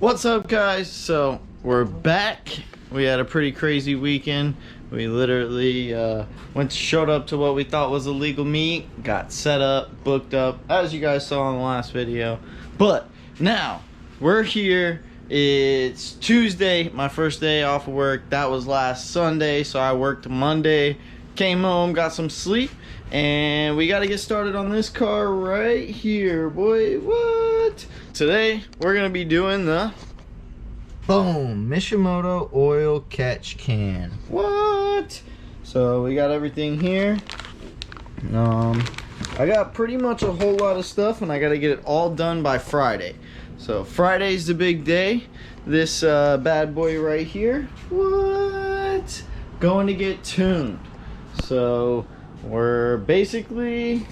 What's up, guys? So we're back. We had a pretty crazy weekend. We literally showed up to what we thought was a legal meet, got set up, booked up, as you guys saw in the last video. But now we're here. It's Tuesday, my first day off of work. That was last Sunday, so I worked Monday, came home, got some sleep, and we got to get started on this car right here, boy. What? Today we're gonna be doing the boom Mishimoto oil catch can. What? So we got everything here. I got pretty much a whole lot of stuff, and I got to get it all done by Friday. So Friday's the big day. This bad boy right here, what? Going to get tuned. So we're basically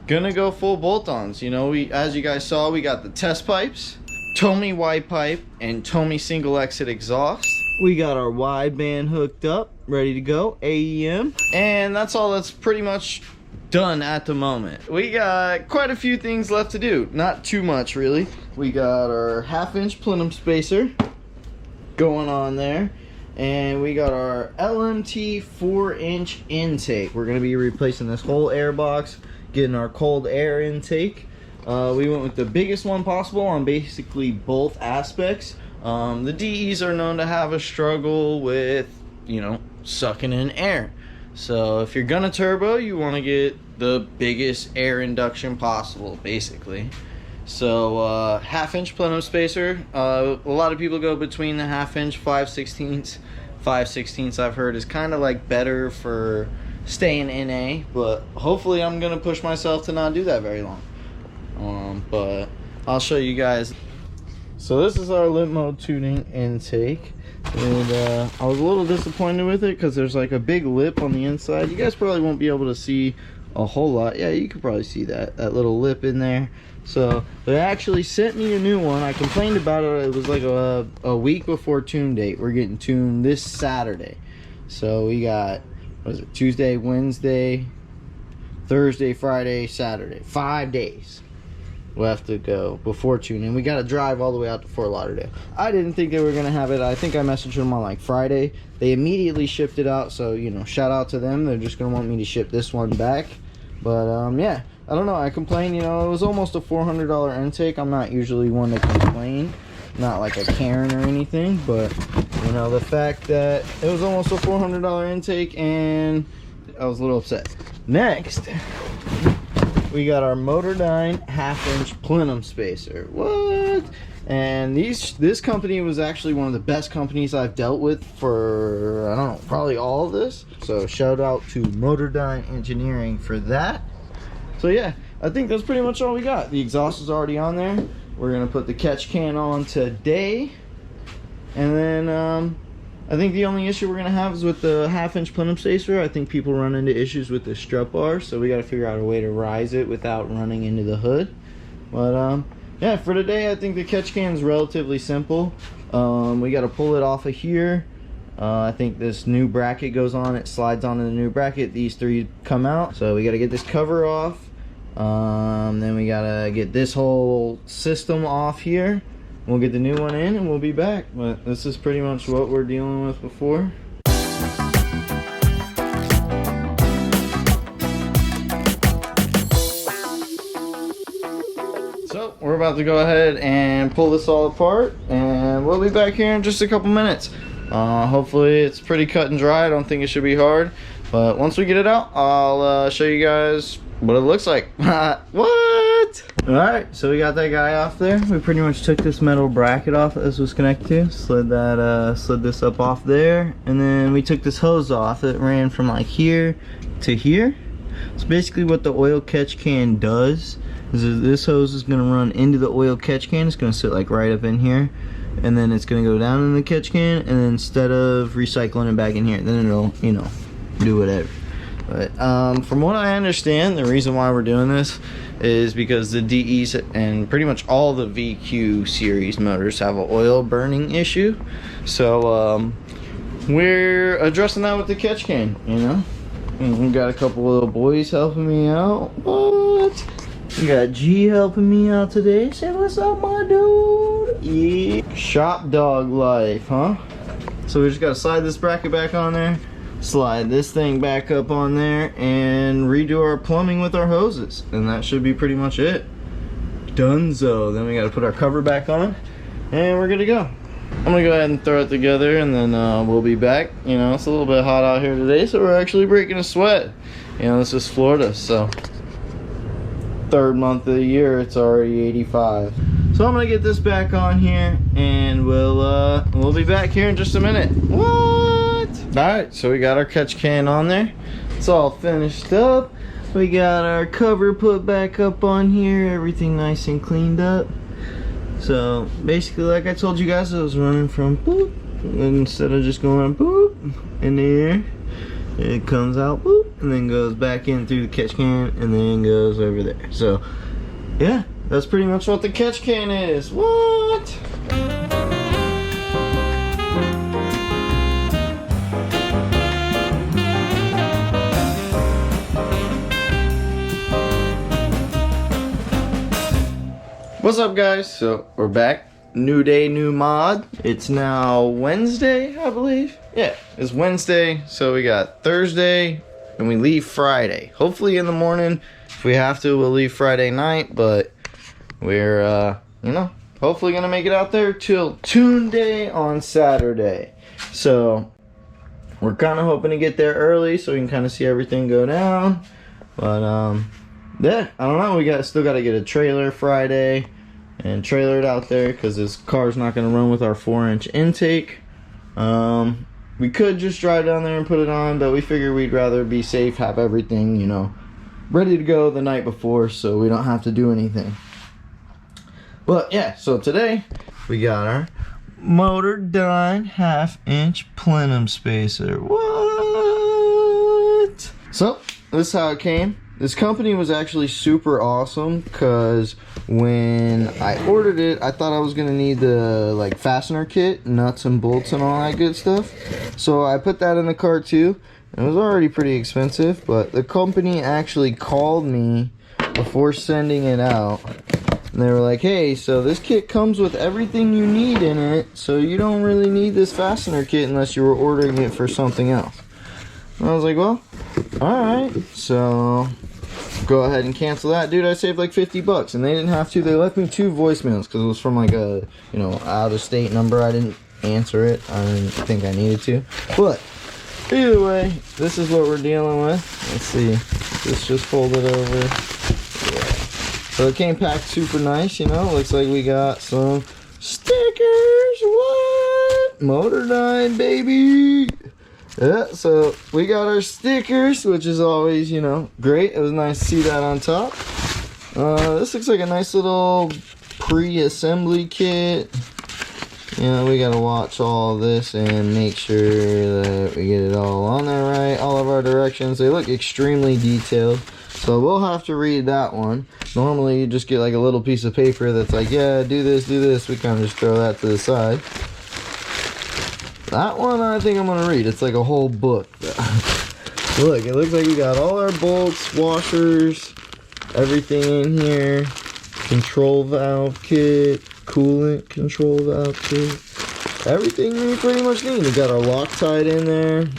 gonna go full bolt-ons. You know, as you guys saw, we got the test pipes, Tomy wide pipe, and Tomy single exit exhaust. We got our wideband hooked up, ready to go, AEM, and that's all that's pretty much done at the moment. We got quite a few things left to do, not too much really. We got our 1/2-inch plenum spacer going on there, and we got our LMT 4-inch intake. We're gonna be replacing this whole air box, getting our cold air intake. We went with the biggest one possible on basically both aspects. The DEs are known to have a struggle with, you know, sucking in air. So if you're gonna turbo, you want to get the biggest air induction possible, basically. So 1/2-inch plenum spacer. A lot of people go between the 1/2-inch 5/16. 5/16 I've heard is kind of like better for staying NA, but hopefully I'm gonna push myself to not do that very long. But I'll show you guys. So this is our lip mode tuning intake, and I was a little disappointed with it because there's like a big lip on the inside. You guys probably won't be able to see a whole lot. Yeah, you could probably see that little lip in there. So they actually sent me a new one. I complained about it. It was like a week before tune date. We're getting tuned this Saturday. So we got, what is it, Tuesday, Wednesday, Thursday, Friday, Saturday. 5 days left to go before tuning. We got to drive all the way out to Fort Lauderdale. I didn't think they were going to have it. I think I messaged them on like Friday. They immediately shipped it out, so, you know, shout out to them. They're just going to want me to ship this one back. But yeah, I don't know, I complained. You know, it was almost a $400 intake. I'm not usually one to complain, not like a Karen or anything, but you know, the fact that it was almost a $400 intake, and I was a little upset. Next, we got our Motordyne 1/2-inch plenum spacer. What? And this company was actually one of the best companies I've dealt with for, I don't know, probably all of this. So shout out to Motordyne Engineering for that. So yeah, I think that's pretty much all we got. The exhaust is already on there. We're gonna put the catch can on today, and then I think the only issue we're gonna have is with the 1/2-inch plenum spacer. I think people run into issues with the strut bar, so we got to figure out a way to rise it without running into the hood. But yeah, for today I think the catch can is relatively simple. We got to pull it off of here. I think this new bracket goes on, it slides onto the new bracket, these three come out, so we got to get this cover off. Then we got to get this whole system off here. We'll get the new one in and we'll be back. But this is pretty much what we're dealing with before. So we're about to go ahead and pull this all apart, and we'll be back here in just a couple minutes. Hopefully it's pretty cut and dry. I don't think it should be hard, but once we get it out, I'll show you guys what it looks like. What? Alright, so we got that guy off there. We pretty much took this metal bracket off that this was connected to, slid this up off there, and then we took this hose off that ran from like here to here. So basically what the oil catch can does is this hose is going to run into the oil catch can. It's going to sit like right up in here, and then it's going to go down in the catch can, and then instead of recycling it back in here, then it'll, you know, do whatever. But from what I understand, the reason why we're doing this is because the DEs and pretty much all the VQ series motors have an oil burning issue. So we're addressing that with the catch can, you know. And we got a couple little boys helping me out. What? We got G helping me out today. Say what's up, my dude. Yeah. Shop dog life, huh? So we just gotta slide this bracket back on there, slide this thing back up on there, and redo our plumbing with our hoses. And that should be pretty much it. Donezo. Then we gotta put our cover back on, and we're good to go. I'm gonna go ahead and throw it together, and then we'll be back. You know, it's a little bit hot out here today, so we're actually breaking a sweat. You know, this is Florida, so third month of the year, it's already 85. So I'm gonna get this back on here, and we'll be back here in just a minute. What? All right, so we got our catch can on there. It's all finished up. We got our cover put back up on here. Everything nice and cleaned up. So basically, like I told you guys, I was running from boop, instead of just going boop in the air. It comes out boop and then goes back in through the catch can and then goes over there. So yeah, that's pretty much what the catch can is. What? What's up, guys? So we're back. New day, new mod. It's now Wednesday, I believe. Yeah, it's Wednesday. So we got Thursday and we leave Friday. Hopefully in the morning. If we have to, we'll leave Friday night. But we're, you know, hopefully gonna make it out there till Tune Day on Saturday. So we're kind of hoping to get there early so we can kind of see everything go down. But yeah, I don't know. Still got to get a trailer Friday and trailer it out there because this car's not going to run with our 4-inch intake. We could just drive down there and put it on, but we figured we'd rather be safe, have everything, you know, ready to go the night before so we don't have to do anything. But yeah, so today we got our Motordyne 1/2-inch plenum spacer. What? So this is how it came. This company was actually super awesome because when I ordered it, I thought I was gonna need the like fastener kit, nuts and bolts and all that good stuff. So I put that in the cart too. It was already pretty expensive, but the company actually called me before sending it out. And they were like, hey, so this kit comes with everything you need in it, so you don't really need this fastener kit unless you were ordering it for something else. And I was like, well, alright, so go ahead and cancel that. Dude, I saved like 50 bucks and they didn't have to. They left me 2 voicemails because it was from like a, you know, out of state number. I didn't answer it. I didn't think I needed to. But either way, this is what we're dealing with. Let's see. This just folded over. Yeah. So it came packed super nice, you know. Looks like we got some stickers. What? Motordyne, baby. Yeah, so we got our stickers, which is always, you know, great. It was nice to see that on top. This looks like a nice little pre-assembly kit. You know, we gotta watch all of this and make sure that we get it all on there right. All of our directions, they look extremely detailed. So we'll have to read that one. Normally you just get like a little piece of paper that's like, yeah, do this, do this. We kind of just throw that to the side. That one I think I'm gonna read. It's like a whole book. Look, it looks like we got all our bolts, washers, everything in here. Control valve kit, coolant control valve kit. Everything we pretty much need. We got our Loctite in there.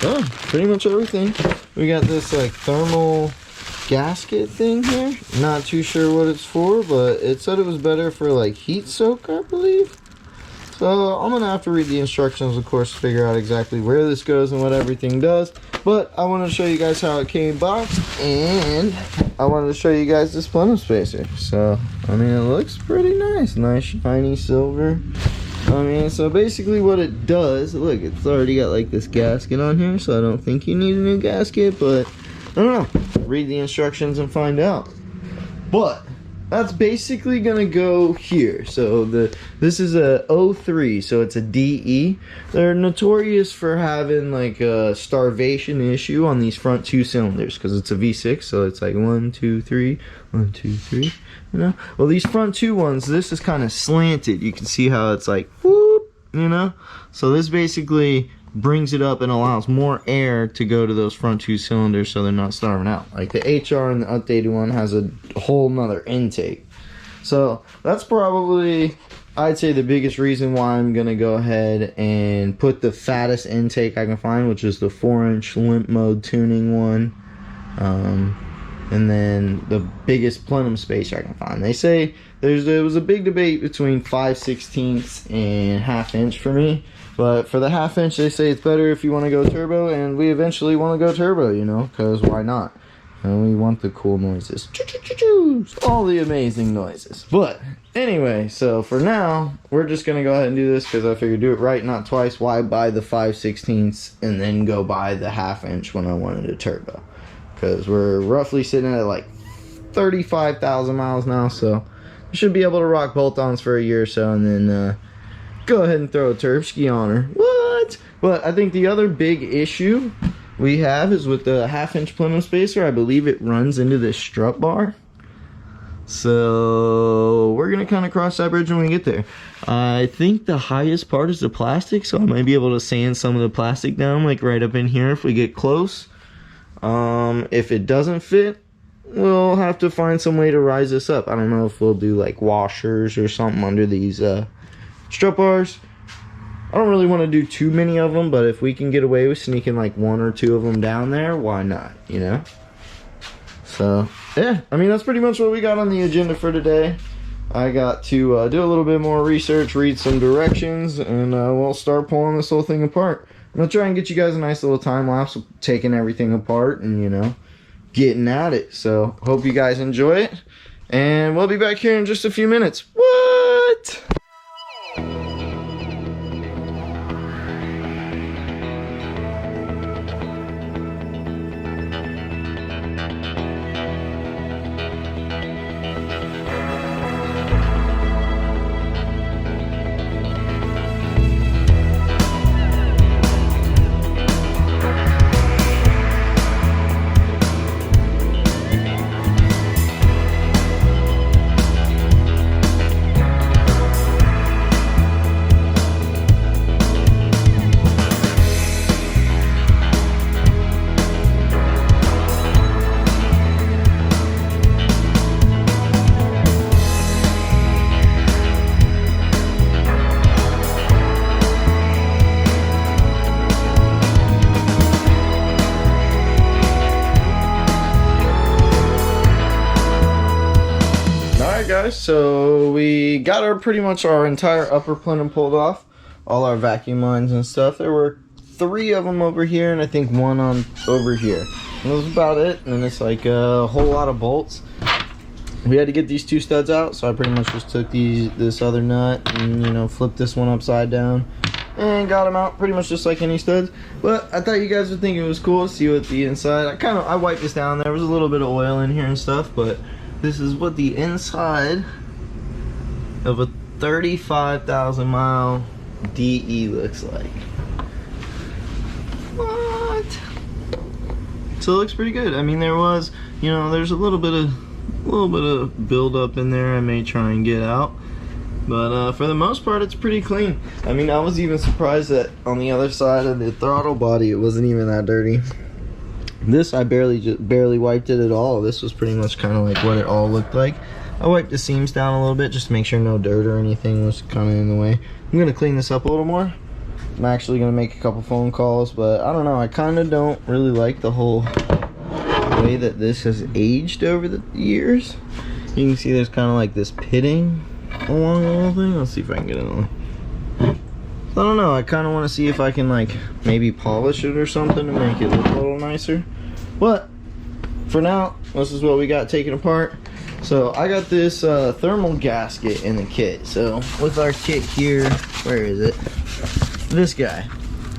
Yeah, pretty much everything. We got this like thermal gasket thing here. Not too sure what it's for, but it said it was better for like heat soak, I believe. So I'm gonna have to read the instructions, of course, to figure out exactly where this goes and what everything does. But I wanted to show you guys how it came boxed, and I wanted to show you guys this plenum spacer. So I mean, it looks pretty nice, nice shiny silver. I mean, so basically what it does, look, it's already got like this gasket on here, so I don't think you need a new gasket, but I don't know. Read the instructions and find out. But that's basically gonna go here. So this is a 03, so it's a DE. They're notorious for having like a starvation issue on these front 2 cylinders because it's a V6, so it's like 1, 2, 3, 1, 2, 3. You know, well, these front 2 ones, this is kind of slanted. You can see how it's like whoop, you know. So this basically brings it up and allows more air to go to those front two cylinders so they're not starving out. Like the HR and the updated one has a whole nother intake. So that's probably, I'd say, the biggest reason why I'm gonna go ahead and put the fattest intake I can find, which is the 4-inch limp mode tuning one. And then the biggest plenum spacer I can find. They say there was a big debate between 5/16 and 1/2 inch for me. But for the 1/2 inch, they say it's better if you want to go turbo, and we eventually want to go turbo, you know, because why not? And we want the cool noises. All the amazing noises. But anyway, so for now, we're just going to go ahead and do this because I figured do it right, not twice. Why buy the 5/16 and then go buy the 1/2 inch when I wanted a turbo? Because we're roughly sitting at like 35,000 miles now, so we should be able to rock bolt-ons for a year or so, and then go ahead and throw a Turbski on her. What? But I think the other big issue we have is with the 1/2 inch plenum spacer. I believe it runs into this strut bar. So we're going to kind of cross that bridge when we get there. I think the highest part is the plastic, so I might be able to sand some of the plastic down, like right up in here if we get close. If it doesn't fit, we'll have to find some way to rise this up. I don't know if we'll do like washers or something under these strut bars. I don't really want to do too many of them, but if we can get away with sneaking like 1 or 2 of them down there, why not, you know? So yeah, I mean, that's pretty much what we got on the agenda for today. I got to do a little bit more research, read some directions, and we'll start pulling this whole thing apart. I'm gonna try and get you guys a nice little time lapse of taking everything apart and, you know, getting at it. So hope you guys enjoy it, and we'll be back here in just a few minutes. What? Guys, so we got pretty much our entire upper plenum pulled off, all our vacuum lines and stuff. There were 3 of them over here, and I think 1 on over here. And that was about it. And it's like a whole lot of bolts. We had to get these 2 studs out, so I pretty much just took this other nut and, you know, flipped this one upside down and got them out pretty much just like any studs. But I thought you guys would think it was cool to see what the inside. I wiped this down. There was a little bit of oil in here and stuff, but this is what the inside of a 35,000 mile DE looks like. What? So it looks pretty good. I mean, there was, you know, there's a little bit of build up in there I may try and get out, but for the most part it's pretty clean. I mean, I was even surprised that on the other side of the throttle body it wasn't even that dirty. This I barely wiped it at all. This was pretty much kind of like what it all looked like. I wiped the seams down a little bit just to make sure no dirt or anything was kind of in the way. I'm gonna clean this up a little more. I'm actually gonna make a couple phone calls, but I don't know, I kind of don't really like the whole way that this has aged over the years. You can see there's kind of like this pitting along the whole thing. Let's see if I can get it on. I don't know, I kind of want to see if I can like maybe polish it or something to make it look a little nicer. But for now, this is what we got taken apart. So I got this thermal gasket in the kit. So with our kit here, where is it? This guy.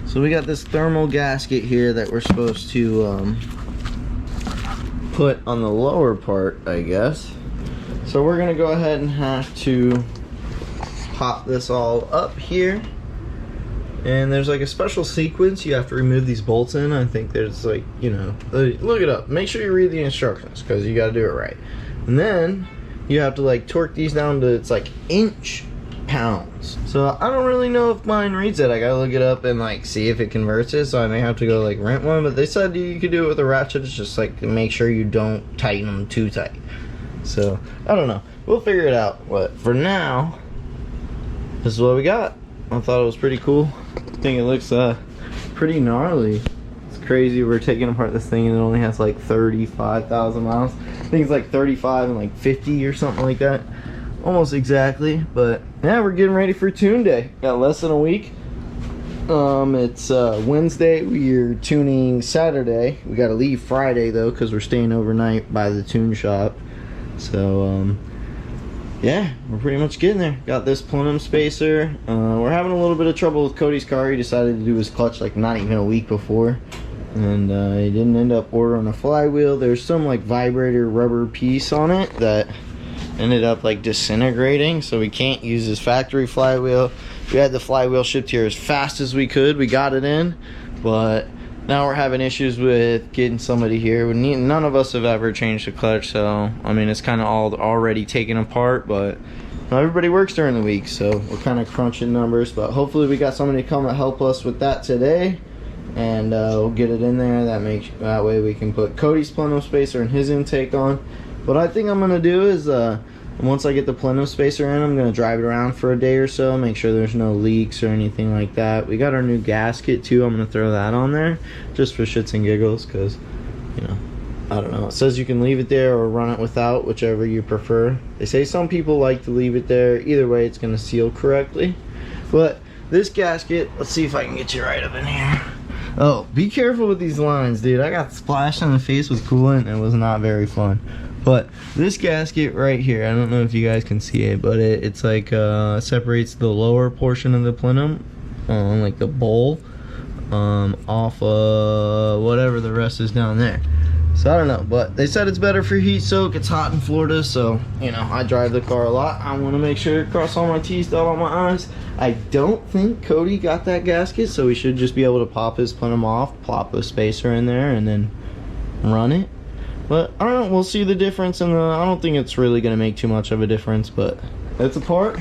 So we got this thermal gasket here that we're supposed to put on the lower part, I guess. So we're gonna go ahead and have to pop this all up here. And there's like a special sequence you have to remove these bolts in. I think there's like, you know, look it up. Make sure you read the instructions because you got to do it right. And then you have to like torque these down to, it's like 1 pounds. So I don't really know if mine reads it. I gotta look it up and like see if it converts it, so I may have to go like rent one, but they said you could do it with a ratchet. It's just like make sure you don't tighten them too tight. So I don't know, we'll figure it out. But for now, this is what we got. I thought it was pretty cool. I think it looks pretty gnarly. It's crazy, we're taking apart this thing and it only has like 35,000 miles. I think it's like 35 and like 50 or something like that, almost exactly. But yeah, we're getting ready for tune day. Got less than a week. It's Wednesday, we're tuning Saturday. We gotta leave Friday though, because we're staying overnight by the tune shop. So yeah, we're pretty much getting there. Got this plenum spacer. We're having a little bit of trouble with Cody's car. He decided to do his clutch like not even a week before, and he didn't end up ordering a flywheel. There's some like vibrator rubber piece on it that ended up like disintegrating, so we can't use his factory flywheel. We had the flywheel shipped here as fast as we could. We got it in, but now we're having issues with getting somebody here. None of us have ever changed the clutch, so I mean it's kind of all already taken apart, but everybody works during the week, so we're kind of crunching numbers. But hopefully we got somebody to come and help us with that today, and we'll get it in there. That way we can put Cody's plenum spacer and his intake on. What I think I'm gonna do is once I get the plenum spacer in, I'm gonna drive it around for a day or so, make sure there's no leaks or anything like that. We got our new gasket too. I'm gonna throw that on there just for shits and giggles, because you know, I don't know, it says you can leave it there or run it without, whichever you prefer. They say some people like to leave it there. Either way, it's gonna seal correctly. But this gasket, let's see if I can get you right up in here. Oh, be careful with these lines, dude. I got splashed in the face with coolant and it was not very fun. But this gasket right here, I don't know if you guys can see it, but it's like separates the lower portion of the plenum, like the bowl, off whatever the rest is down there. So I don't know, but they said it's better for heat soak. It's hot in Florida, so you know, I drive the car a lot. I want to make sure to cross all my T's, dot all my I's. I don't think Cody got that gasket, so we should just be able to pop his plenum off, plop a spacer in there, and then run it. But I don't know, we'll see the difference, and I don't think it's really going to make too much of a difference, but that's apart.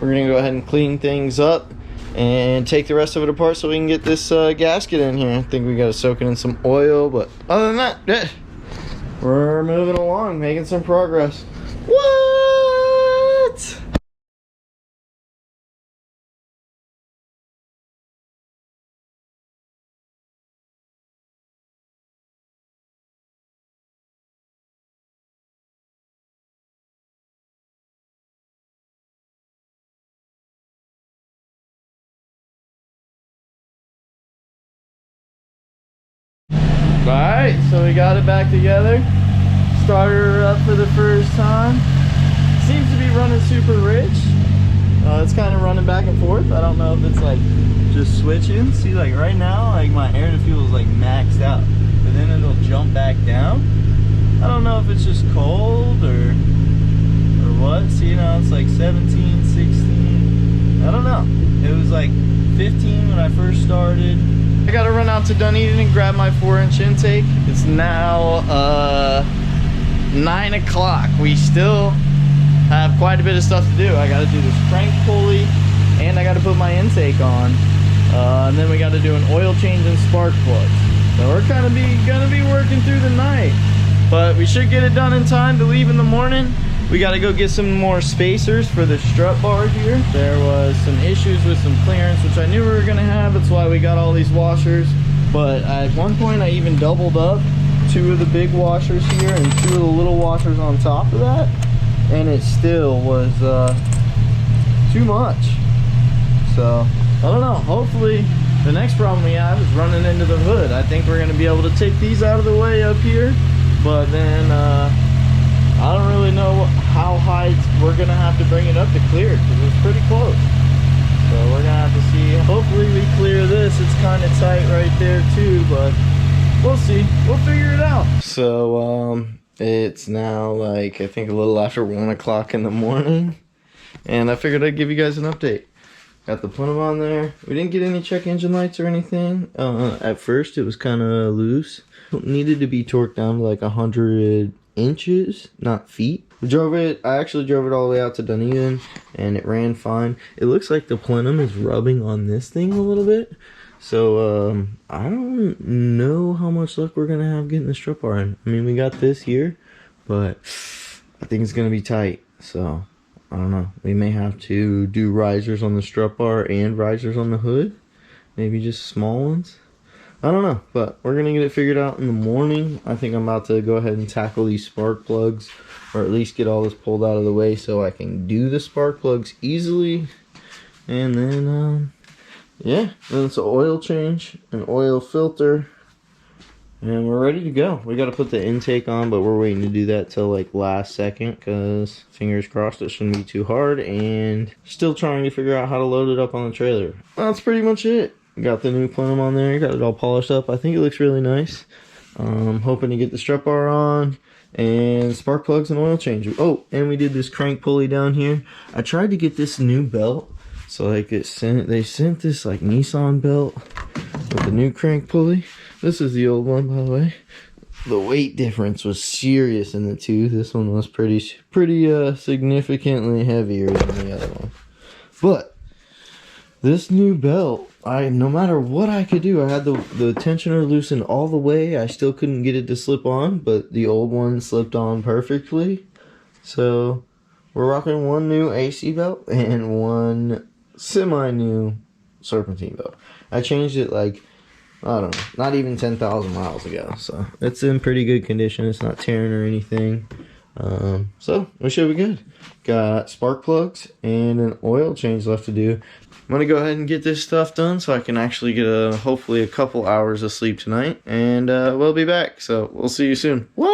We're going to go ahead and clean things up and take the rest of it apart so we can get this gasket in here. I think we got to soak it in some oil, but other than that, yeah, we're moving along, making some progress. What? Alright, so we got it back together. Started her up for the first time. Seems to be running super rich. It's kind of running back and forth. I don't know if it's like just switching. See, like right now, like my air to fuel is like maxed out, but then it'll jump back down. I don't know if it's just cold or what. See, now it's like 17, 16. I don't know. It was like 15 when I first started. I gotta run out to Dunedin and grab my 4-inch intake. It's now 9 o'clock. We still have quite a bit of stuff to do. I gotta do this crank pulley, and I gotta put my intake on. And then we gotta do an oil change and spark plugs. So we're gonna be working through the night. But we should get it done in time to leave in the morning. We got to go get some more spacers for the strut bar here. There was some issues with some clearance, which I knew we were going to have. That's why we got all these washers. But at one point I even doubled up 2 of the big washers here and 2 of the little washers on top of that. And it still was too much. So, I don't know. Hopefully the next problem we have is running into the hood. I think we're going to be able to take these out of the way up here. But then, I don't really know how high we're gonna have to bring it up to clear, because it's pretty close. So we're gonna have to see. Hopefully we clear this. It's kind of tight right there too, but we'll see. We'll figure it out. So it's now like I think a little after 1 o'clock in the morning, and I figured I'd give you guys an update. Got the plenum on there. We didn't get any check engine lights or anything. At first it was kind of loose. It needed to be torqued down to like 100 inches, not feet. I actually drove it all the way out to Dunedin, and it ran fine. It looks like the plenum is rubbing on this thing a little bit. So, I don't know how much luck we're gonna have getting the strut bar in. I mean, we got this here, but I think it's gonna be tight. So, I don't know. We may have to do risers on the strut bar and risers on the hood. Maybe just small ones. I don't know, but we're gonna get it figured out in the morning. I think I'm about to go ahead and tackle these spark plugs, or at least get all this pulled out of the way so I can do the spark plugs easily. And then, yeah, then it's an oil change, an oil filter, and we're ready to go. We got to put the intake on, but we're waiting to do that till like last second, because fingers crossed it shouldn't be too hard, and still trying to figure out how to load it up on the trailer. Well, that's pretty much it. Got the new plenum on there, got it all polished up. I think it looks really nice. Hoping to get the strut bar on, and spark plugs and oil change. Oh, and we did this crank pulley down here. I tried to get this new belt, so like they sent this like Nissan belt with the new crank pulley. This is the old one, by the way. The weight difference was serious in the two. This one was pretty significantly heavier than the other one. But this new belt, no matter what I could do, I had the tensioner loosened all the way. I still couldn't get it to slip on, but the old one slipped on perfectly. So we're rocking one new AC belt and one semi-new serpentine belt. I changed it like, I don't know, not even 10,000 miles ago. So it's in pretty good condition. It's not tearing or anything. So we should be good. Got spark plugs and an oil change left to do. I'm gonna go ahead and get this stuff done so I can actually get hopefully a couple hours of sleep tonight, and we'll be back. So we'll see you soon. What?